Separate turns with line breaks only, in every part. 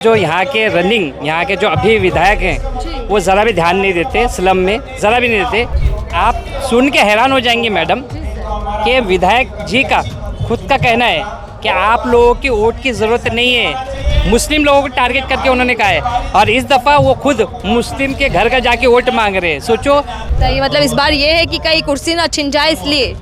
जो यहाँ के यहाँ के जो अभी विधायक हैं वो ज़रा भी ध्यान नहीं देते, स्लम में ज़रा भी नहीं देते। आप सुन के हैरान हो जाएंगे मैडम कि विधायक जी का खुद का कहना है कि आप लोगों की वोट की ज़रूरत नहीं है, मुस्लिम लोगों को टारगेट करके उन्होंने कहा है। और इस दफ़ा वो खुद मुस्लिम के घर घर जाके वोट मांग रहे हैं। सोचो,
तो ये मतलब इस बार ये है कि कहीं कुर्सी ना छिन जाए, इसलिए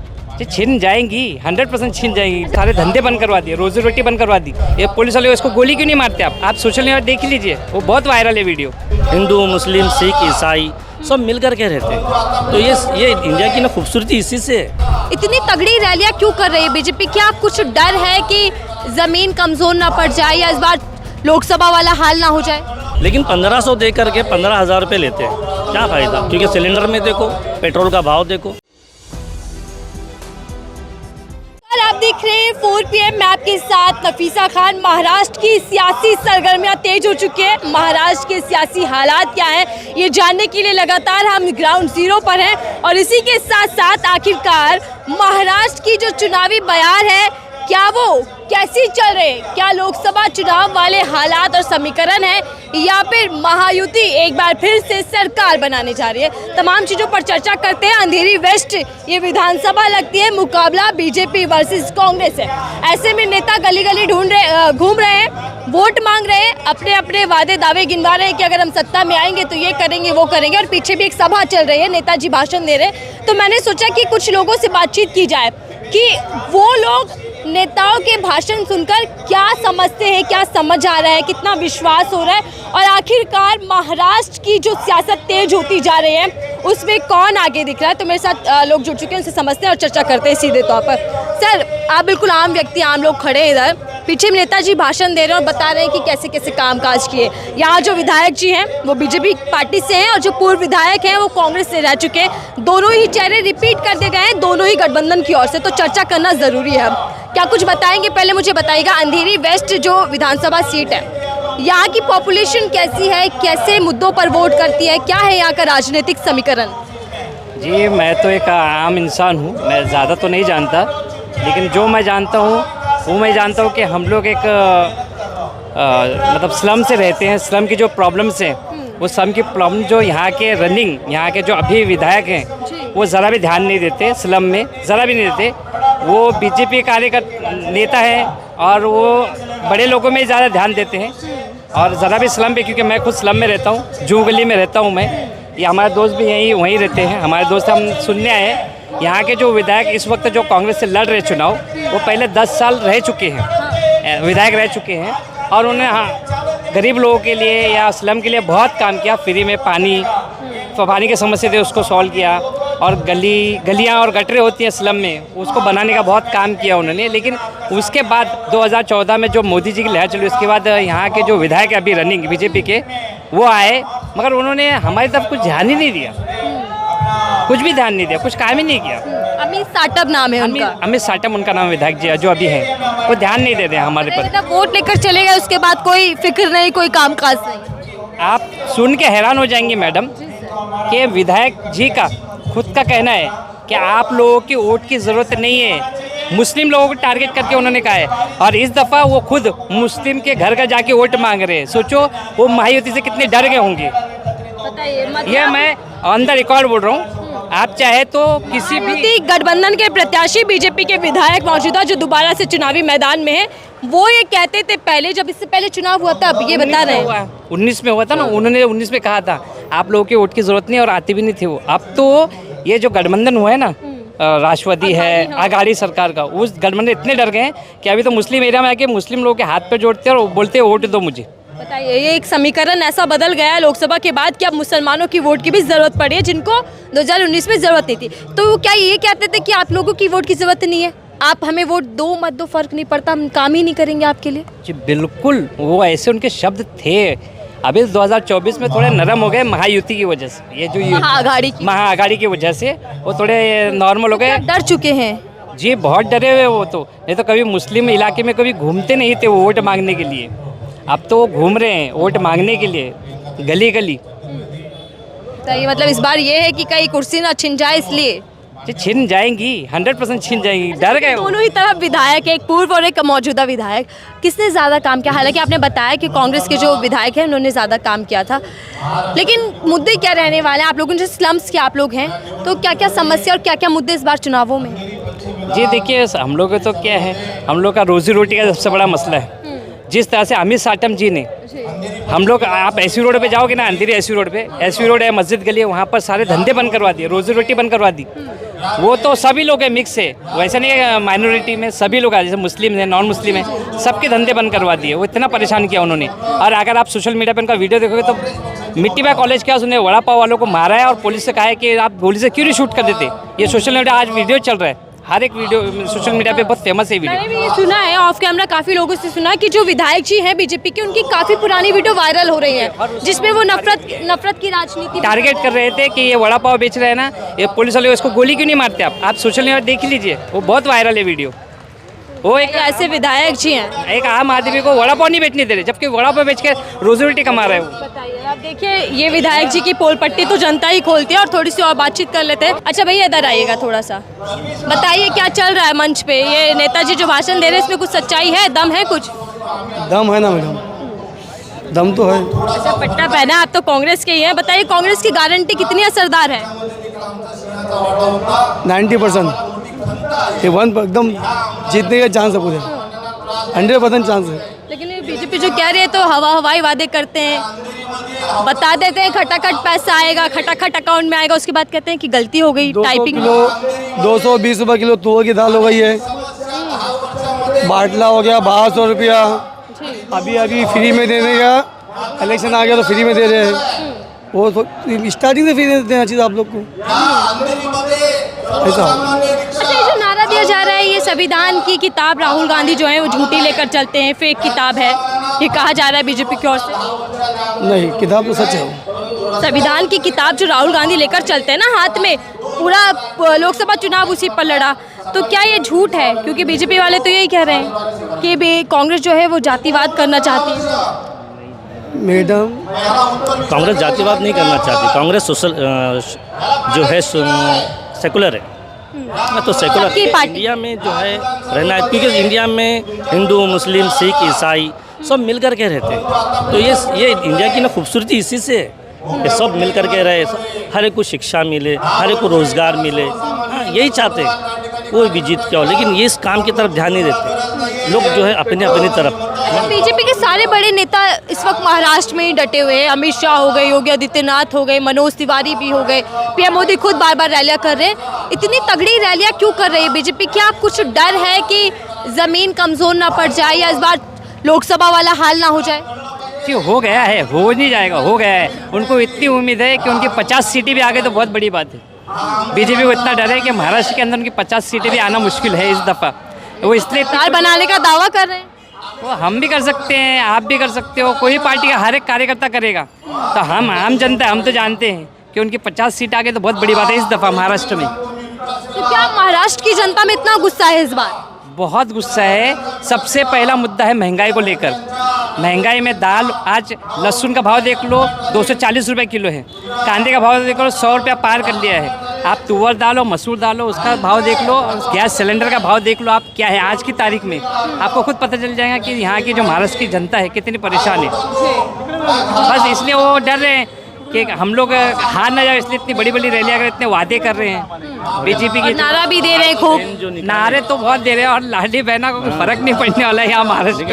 छिन जाएंगी, 100% छिन जाएंगी। सारे धंधे बंद करवा दिए, रोजी रोटी बंद करवा दी। ये पुलिस वाले इसको गोली क्यों नहीं मारते? आप सोशल मीडिया देख लीजिए, वो बहुत वायरल है वीडियो।
हिंदू, मुस्लिम, सिख, ईसाई सब मिलकर के रहते हैं। तो ये इंडिया की ना खूबसूरती इसी से है।
इतनी तगड़ी रैलियां क्यों कर रही है बीजेपी? क्या कुछ डर है कि जमीन कमजोर ना पड़ जाए या इस बार लोकसभा वाला हाल ना हो जाए?
लेकिन 1500 दे करके 15,000 रुपये लेते हैं, क्या फ़ायदा? क्योंकि सिलेंडर में देखो, पेट्रोल का भाव देखो।
आप देख रहे हैं 4 PM मैप के साथ नफीसा खान। महाराष्ट्र की सियासी सरगर्मियां तेज हो चुकी है। महाराष्ट्र के सियासी हालात क्या हैं ये जानने के लिए लगातार हम ग्राउंड जीरो पर हैं। और इसी के साथ साथ आखिरकार महाराष्ट्र की जो चुनावी बयार है, क्या वो कैसी चल रहे, क्या लोकसभा चुनाव वाले हालात और समीकरण है या फिर महायुति एक बार फिर से सरकार बनाने जा रही है? तमाम चीज़ों पर चर्चा करते हैं। अंधेरी वेस्ट ये विधानसभा लगती है, मुकाबला बीजेपी वर्सेस कांग्रेस है। ऐसे में नेता गली गली घूम रहे हैं, वोट मांग रहे हैं, अपने अपने वादे दावे गिनवा रहे हैं कि अगर हम सत्ता में आएंगे तो ये करेंगे वो करेंगे। और पीछे भी एक सभा चल रही है, नेताजी भाषण दे रहे हैं। तो मैंने सोचा कि कुछ लोगों से बातचीत की जाए कि वो लोग नेताओं के भाषण सुनकर क्या समझते हैं, क्या समझ आ रहा है, कितना विश्वास हो रहा है और आखिरकार महाराष्ट्र की जो सियासत तेज होती जा रही है उसमें कौन आगे दिख रहा है। तो मेरे साथ लोग जुड़ चुके हैं, उनसे समझते हैं और चर्चा करते हैं सीधे तौर पर। सर, आप बिल्कुल आम व्यक्ति, आम लोग खड़े हैं इधर, पीछे में नेताजी भाषण दे रहे हैं और बता रहे हैं कि कैसे कैसे कामकाज किए। यहाँ जो विधायक जी हैं वो बीजेपी पार्टी से हैं और जो पूर्व विधायक हैं वो कांग्रेस से रह चुके हैं। दोनों ही चेहरे रिपीट कर दिए गए हैं, दोनों ही गठबंधन की ओर से। तो चर्चा करना ज़रूरी है। क्या कुछ बताएंगे? पहले मुझे बताइएगा, अंधेरी वेस्ट जो विधानसभा सीट है, यहाँ की पॉपुलेशन कैसी है, कैसे मुद्दों पर वोट करती है, क्या है यहाँ का राजनीतिक समीकरण?
जी, मैं तो एक आम इंसान हूँ, मैं ज़्यादा तो नहीं जानता, लेकिन जो मैं जानता हूँ वो मैं जानता हूँ कि हम लोग एक मतलब स्लम से रहते हैं। स्लम की जो प्रॉब्लम्स हैं, वो स्लम की प्रॉब्लम जो यहाँ के जो अभी विधायक हैं वो ज़रा भी ध्यान नहीं देते, स्लम में ज़रा भी नहीं देते। वो बीजेपी कार्यकर्ता नेता है और वो बड़े लोगों में ज़्यादा ध्यान देते हैं और ज़रा भी स्लम पे, क्योंकि मैं खुद स्लम में रहता हूँ, जू गली में रहता हूँ मैं। ये हमारे दोस्त भी वहीं रहते हैं, हमारे दोस्त हम सुनने आए हैं। यहाँ के जो विधायक इस वक्त जो कांग्रेस से लड़ रहे चुनाव, वो पहले 10 साल रह चुके हैं, विधायक रह चुके हैं और उन्होंने गरीब लोगों के लिए या स्लम के लिए बहुत काम किया। फ्री में पानी की समस्या थी उसको सॉल्व किया और गलियाँ और गटरें होती हैं स्लम में, उसको बनाने का बहुत काम किया उन्होंने। लेकिन उसके बाद 2014 में जो मोदी जी की लहर चली, उसके बाद यहाँ के जो विधायक अभी रनिंग बीजेपी के वो आए, मगर उन्होंने हमारी तरफ कुछ ध्यान ही नहीं दिया, कुछ भी ध्यान नहीं दिया, कुछ काम ही नहीं किया।
अमित साटम नाम है उनका,
अमित साटम उनका नाम, विधायक जी जो अभी है, वो ध्यान नहीं दे रहे हमारे पर।
वोट लेकर चले गए, उसके बाद कोई फिक्र नहीं, कोई कामकाज नहीं।
आप सुन के हैरान हो जाएंगे मैडम कि विधायक जी का खुद का कहना है कि आप लोगों की वोट की ज़रूरत नहीं है, मुस्लिम लोगों को टारगेट करके उन्होंने कहा है। और इस दफ़ा वो खुद मुस्लिम के घर घर जाके वोट मांग रहे हैं। सोचो, वो महायुति से कितने डर गए होंगे। ये मैं ऑन द रिकॉर्ड बोल रहा हूँ। आप चाहे तो किसी भी
गठबंधन के प्रत्याशी बीजेपी के विधायक मौजूदा जो दोबारा से चुनावी मैदान में है, वो ये कहते थे पहले, जब इससे पहले चुनाव हुआ था, अब ये बता रहे हैं
19 में हुआ था ना, उन्होंने 19 में कहा था आप लोगों की वोट की ज़रूरत नहीं और आती भी नहीं थी वो। अब तो ये जो गठबंधन हुआ है ना, राष्ट्रवादी है, आघाड़ी सरकार का, उस गठबंधन इतने डर गए हैं कि अभी तो मुस्लिम एरिया में आके मुस्लिम लोगों के हाथ पे जोड़ते हैं और बोलते हैं वोट दो मुझे।
बताइए, ये एक समीकरण ऐसा बदल गया है लोकसभा के बाद कि अब मुसलमानों की वोट की भी ज़रूरत पड़ी है, जिनको 2019 में ज़रूरत नहीं थी। तो क्या ये कहते थे कि आप लोगों की वोट की ज़रूरत नहीं है, आप हमें वोट दो मत दो, फ़र्क नहीं पड़ता, हम काम ही नहीं करेंगे आपके लिए?
जी बिल्कुल, वो ऐसे उनके शब्द थे। अभी 2024 में थोड़े नरम हो गए महायुति की वजह से, ये जो महाआघाड़ी की वजह से वो थोड़े नॉर्मल हो गए,
डर चुके हैं।
जी बहुत डरे हुए वो तो, नहीं तो कभी मुस्लिम इलाके में कभी घूमते नहीं थे वो वोट मांगने के लिए। अब तो वो घूम रहे हैं वोट मांगने के लिए गली गली।
तो ये मतलब इस बार ये है कि कहीं कुर्सी ना छिन जाए, इसलिए
ये छिन जाएंगी, 100% छिन जाएंगी। डर गए वो।
दोनों ही तरफ विधायक है, एक पूर्व और एक मौजूदा विधायक। किसने ज़्यादा काम किया? हालांकि आपने बताया कि कांग्रेस के जो विधायक हैं उन्होंने ज़्यादा काम किया था, लेकिन मुद्दे क्या रहने वाले हैं? आप लोगों ने स्लम्स के आप लोग हैं, तो क्या क्या समस्या और क्या क्या मुद्दे इस बार चुनावों में?
जी देखिए, हम लोग का तो क्या है, हम लोग का रोजी रोटी का सबसे बड़ा मसला है। जिस तरह से अमित साटम जी ने हम लोग, आप एसवी रोड पे जाओगे ना, अंधेरी एसवी रोड पे, एसवी रोड है, मस्जिद गली है, वहाँ पर सारे धंधे बंद करवा दिए, रोजी रोटी बंद करवा दी। वो तो सभी लोग हैं, मिक्स है, वैसे नहीं है माइनॉरिटी में सभी लोग हैं, जैसे मुस्लिम हैं, नॉन मुस्लिम हैं, सबके धंधे बंद करवा दिए। वो इतना परेशान किया उन्होंने। और अगर आप सोशल मीडिया पर उनका वीडियो देखोगे तो मिट्टीबाई कॉलेज के पास उन्हें वड़ा पाव वालों को मारा है और पुलिस से कहा है कि आप गोली से क्यों नहीं शूट कर देते। ये सोशल मीडिया आज वीडियो चल रहा है, हर एक वीडियो सोशल मीडिया पे बहुत फेमस है वीडियो।
मैंने भी ये सुना है ऑफ कैमरा, काफ़ी लोगों से सुना कि जो विधायक जी हैं बीजेपी के, उनकी काफ़ी पुरानी वीडियो वायरल हो रही है जिसमें वो नफरत की राजनीति
टारगेट कर रहे थे कि ये वड़ा पाव बेच रहे हैं ना, ये पुलिस वाले इसको गोली क्यों नहीं मारते। आप सोशल मीडिया देख लीजिए, वो बहुत वायरल है वीडियो। वो एक
ऐसे विधायक जी हैं।
एक आम आदमी को वड़ा पाव नहीं बेचने दे रहे, जबकि वड़ा पाव बेच के रोजी रोटी कमा रहे हैं वो।
बताइए, आप देखिए ये विधायक जी की पोल पट्टी तो जनता ही खोलती है। और थोड़ी सी और बातचीत कर लेते हैं। अच्छा भैया इधर आइएगा थोड़ा सा, बताइए क्या चल रहा है मंच पे? ये नेताजी जो भाषण दे रहे हैं इसमें कुछ सच्चाई है, दम है कुछ?
दम है ना मैडम, दम तो है।
अच्छा पट्टा पहना, आप तो कांग्रेस के ही हैं, बताइए कांग्रेस की गारंटी कितनी असरदार है?
90%, ये 1 एकदम जीतने का चांस है, पूरे 100% चांस है।
लेकिन ये बीजेपी जो कह रही है तो हवाई वादे करते हैं, बता देते हैं खटाखट पैसा आएगा, खटाखट अकाउंट में आएगा, उसके बाद कहते हैं कि गलती हो गई,
200
टाइपिंग।
किलो 220 रुपये किलो तुअर की दाल हो गई है, बाटला हो गया 1200 रुपया, अभी फ्री में देने का इलेक्शन आ गया तो फ्री में दे रहे हैं। वो तो स्टार्टिंग से फ्री देना चाहिए आप लोग को, ऐसा।
अच्छा ये जो नारा दिया जा रहा है, ये संविधान की किताब राहुल गांधी जो है वो झूठी लेकर चलते हैं, फेक किताब है, ये कहा जा रहा है बीजेपी की ओर से।
नहीं, किताब तो सच है।
संविधान की किताब जो राहुल गांधी लेकर चलते हैं ना हाथ में, पूरा लोकसभा चुनाव उसी पर लड़ा, तो क्या ये झूठ है? क्योंकि बीजेपी वाले तो यही कह रहे हैं कि कांग्रेस जो है वो जातिवाद करना चाहती है।
मैडम,
कांग्रेस जातिवाद नहीं करना चाहती, कांग्रेस सोशल जो है सेकुलर है। तो सेकुलर
सबकी पार्टी।
इंडिया में जो है रहना है, क्योंकि इंडिया में हिंदू, मुस्लिम, सिख, ईसाई सब मिल कर के रहते हैं। तो ये इंडिया की ना खूबसूरती इसी से है कि सब मिल कर के रहे, हर एक को शिक्षा मिले, हर एक को रोज़गार मिले। हाँ, यही चाहते हैं, कोई भी जीत क्या हो, लेकिन ये इस काम की तरफ ध्यान नहीं देते लोग, जो है अपनी अपनी तरफ।
बीजेपी के सारे बड़े नेता इस वक्त महाराष्ट्र में ही डटे हुए हैं। अमित शाह हो गए, योगी आदित्यनाथ हो गए, मनोज तिवारी भी हो गए, पीएम मोदी खुद बार बार रैलियां कर रहे हैं। इतनी तगड़ी रैलियां क्यों कर रही है बीजेपी? क्या कुछ डर है कि ज़मीन कमज़ोर ना पड़ जाए या इस बार लोकसभा वाला हाल ना हो जाए?
कि हो गया है, हो नहीं जाएगा, हो गया है। उनको इतनी उम्मीद है कि उनकी 50 सीटें भी आ गई तो बहुत बड़ी बात है। बीजेपी को इतना डर है कि महाराष्ट्र के अंदर उनकी 50 सीटें भी आना मुश्किल है इस दफ़ा। वो इसलिए
सरकार बनाने का दावा कर रहे हैं।
वो हम भी कर सकते हैं, आप भी कर सकते हो, कोई पार्टी का हर एक कार्यकर्ता करेगा। तो हम आम जनता, हम तो जानते हैं कि उनकी 50 सीट आ गई तो बहुत बड़ी बात है इस दफ़ा महाराष्ट्र में।
तो क्या महाराष्ट्र की जनता में इतना गुस्सा है इस बार?
बहुत गुस्सा है। सबसे पहला मुद्दा है महंगाई को लेकर। महंगाई में दाल, आज लहसुन का भाव देख लो 240 रुपये किलो है, कांदे का भाव देख लो 100 रुपया पार कर लिया है। आप तुअर डालो, मसूर डालो, उसका भाव देख लो, गैस सिलेंडर का भाव देख लो आप क्या है आज की तारीख में। आपको खुद पता चल जाएगा कि यहाँ की जो महाराष्ट्र की जनता है कितनी परेशान है। बस इसलिए वो डर रहे हैं कि हम लोग हार ना जाए, इसलिए इतनी बड़ी बड़ी रैलियाँ कर, इतने वादे कर रहे हैं बीजेपी की।
नारा भी दे रहे हैं खूब,
नारे तो बहुत दे रहे हैं, और लाडली बहना को कोई फर्क नहीं पड़ने वाला है यहाँ महाराष्ट्र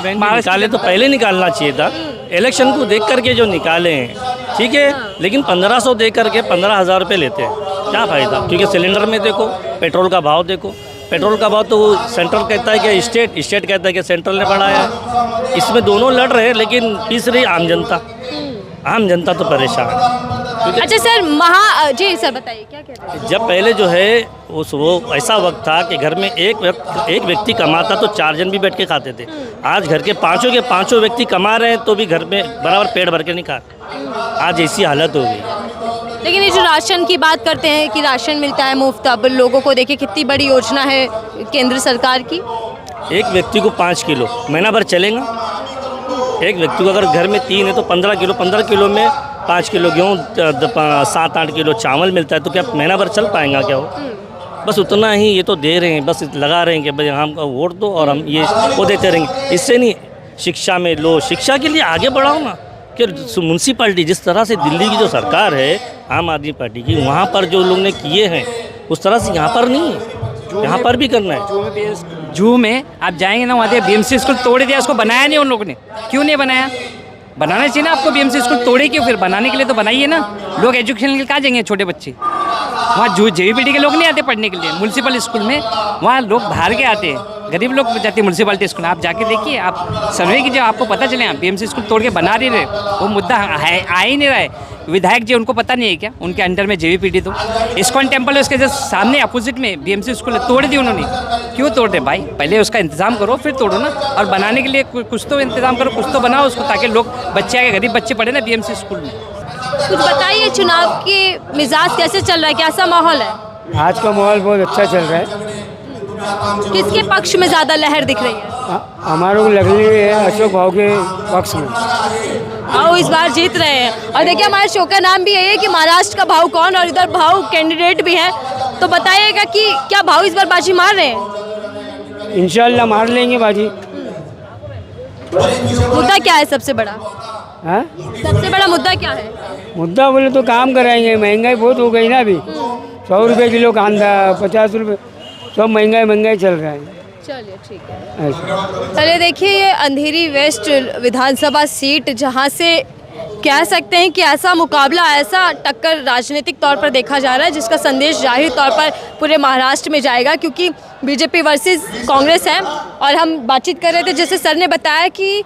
में।
निकाले तो पहले निकालना चाहिए था, इलेक्शन को देख करके जो निकाले हैं ठीक है, लेकिन 1500 दे करके 15,000 रुपये लेते हैं, क्या फ़ायदा? क्योंकि सिलेंडर में देखो, पेट्रोल का भाव देखो, पेट्रोल का भाव तो वो सेंट्रल कहता है कि स्टेट कहता है कि सेंट्रल ने बढ़ाया है। इसमें दोनों लड़ रहे हैं, लेकिन पीस रही आम जनता तो परेशान है।
अच्छा सर, जी सर बताइए क्या कह रहे हैं?
जब पहले जो है वो ऐसा वक्त था कि घर में एक व्यक्ति कमाता तो 4 जन भी बैठ के खाते थे। आज घर के पाँचों व्यक्ति कमा रहे हैं तो भी घर में बराबर पेट भर के नहीं खा। आज ऐसी हालत हो गई।
लेकिन ये जो राशन की बात करते हैं कि राशन मिलता है मुफ्त, अब लोगों को देखिए कितनी बड़ी योजना है केंद्र सरकार की।
एक व्यक्ति को 5 किलो महीना भर चलेगा। एक व्यक्ति को अगर घर में 3 है तो 15 किलो में 5 किलो गेहूँ, 7-8 किलो चावल मिलता है, तो क्या महीना भर चल पाएगा क्या वो? बस उतना ही ये तो दे रहे हैं, बस लगा रहे हैं कि भाई हमको वोट दो और हम ये वो देते रहेंगे। इससे नहीं, शिक्षा में लो, शिक्षा के लिए आगे बढ़ाओ ना। कि म्यूनसिपैलिटी जिस तरह से दिल्ली की जो सरकार है आम आदमी पार्टी की, वहाँ पर जो लोग ने किए हैं उस तरह से यहाँ पर नहीं है, यहाँ पर भी करना है।
जू में आप जाएंगे ना, वहाँ BMC स्कूल तोड़ दिया, उसको बनाया नहीं उन लोगों ने। क्यों नहीं बनाया? बनाना चाहिए ना आपको। BMC स्कूल तोड़े क्यों? फिर बनाने के लिए तो बनाइए ना। लोग एजुकेशन के लिए कहाँ जाएंगे? छोटे बच्चे वहाँ JVPD के लोग नहीं आते पढ़ने के लिए। म्यूनसिपल स्कूल में वहाँ लोग बाहर के आते हैं, गरीब लोग जाते हैं म्यूनसिपलिटी स्कूल। आप जाके देखिए, आप सर्वे कीजिए, आपको पता चले BMC स्कूल तोड़ के बना नहीं रहे। वो मुद्दा है, आ ही नहीं रहा है। विधायक जी उनको पता नहीं है क्या? उनके अंडर में JVPD तो इस्कॉन टेम्पल है, उसके जस्ट सामने अपोजिट में BMC स्कूल तोड़ दी उन्होंने। क्यों तोड़ दे भाई? पहले उसका इंतजाम करो फिर तोड़ो ना। और बनाने के लिए कुछ तो इंतजाम करो, कुछ तो बनाओ उसको, ताकि लोग बच्चे आगे, गरीब बच्चे पढ़े ना BMC स्कूल में।
कुछ बताइए, चुनाव के मिजाज कैसे चल रहा है, कैसा माहौल है?
आज का माहौल बहुत अच्छा चल रहा है।
किसके पक्ष में ज़्यादा लहर दिख रही है?
हमारे को लग रही है अशोक भाव के पक्ष में।
भाव इस बार जीत रहे हैं। और देखिए, हमारे शो का नाम भी यही है कि महाराष्ट्र का भाव कौन, और इधर भाव कैंडिडेट भी हैं। तो बताइएगा कि क्या भाव इस बार बाजी मार रहे हैं?
इंशाल्लाह मार लेंगे बाजी।
मुद्दा क्या है सबसे बड़ा?
हाँ,
सबसे बड़ा मुद्दा क्या है?
मुद्दा बोले तो काम कराएंगे। महंगाई बहुत हो गई ना अभी। 100 रुपये किलो कांदा, 50 रुपये, सब महंगाई चल रहा है।
चलिए ठीक है। चलिए देखिए, ये अंधेरी वेस्ट विधानसभा सीट, जहां से कह सकते हैं कि ऐसा मुकाबला, ऐसा टक्कर राजनीतिक तौर पर देखा जा रहा है जिसका संदेश जाहिर तौर पर पूरे महाराष्ट्र में जाएगा, क्योंकि बीजेपी वर्सेस कांग्रेस है। और हम बातचीत कर रहे थे, जैसे सर ने बताया कि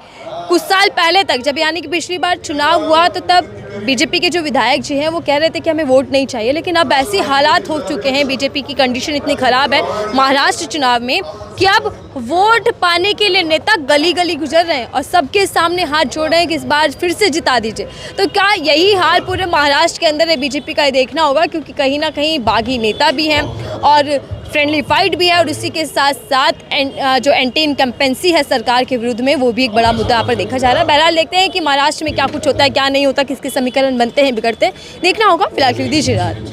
कुछ साल पहले तक, जब यानी कि पिछली बार चुनाव हुआ, तो तब बीजेपी के जो विधायक जी हैं वो कह रहे थे कि हमें वोट नहीं चाहिए। लेकिन अब ऐसे हालात हो चुके हैं, बीजेपी की कंडीशन इतनी ख़राब है महाराष्ट्र चुनाव में, कि अब वोट पाने के लिए नेता गली गली गुजर रहे हैं और सबके सामने हाथ जोड़ रहे हैं कि इस बार फिर से जिता दीजिए। तो क्या यही हाल पूरे महाराष्ट्र के अंदर है? बीजेपी का देखना होगा, क्योंकि कहीं ना कहीं बागी नेता भी हैं और फ्रेंडली फाइट भी है, और उसी के साथ साथ जो एंटी इनकम्पेंसी है सरकार के विरुद्ध में, वो भी एक बड़ा मुद्दा यहाँ पर देखा जा रहा है। बहरहाल देखते हैं कि महाराष्ट्र में क्या कुछ होता है, क्या नहीं होता, किसके समीकरण बनते हैं, बिगड़ते हैं, देखना होगा। फिलहाल दीजिए।